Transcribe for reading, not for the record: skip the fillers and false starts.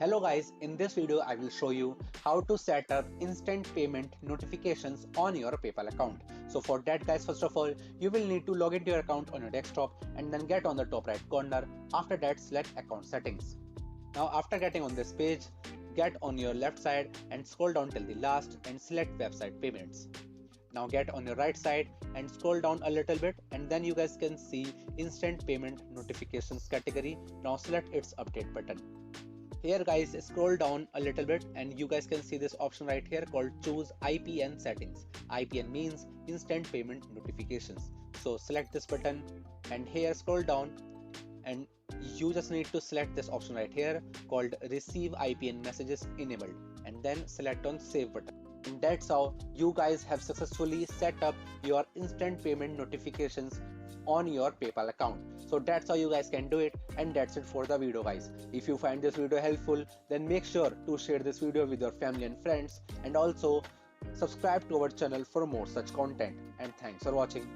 Hello guys, in this video I will show you how to set up instant payment notifications on your PayPal account. So for that guys, first of all, you will need to log into your account on your desktop and then get on the top right corner. After that, select account settings. Now after getting on this page, get on your left side and scroll down till the last and select website payments. Now get on your right side and scroll down a little bit and then you guys can see instant payment notifications category. Now select its update button. Here guys, scroll down a little bit and you guys can see this option right here called choose IPN settings. IPN means instant payment notifications. So select this button and here scroll down and you just need to select this option right here called receive IPN messages enabled and then select on save button. And that's how you guys have successfully set up your instant payment notifications on your PayPal account. So that's how you guys can do it, and that's it for the video guys. If you find this video helpful, then make sure to share this video with your family and friends, and also subscribe to our channel for more such content. And thanks for watching.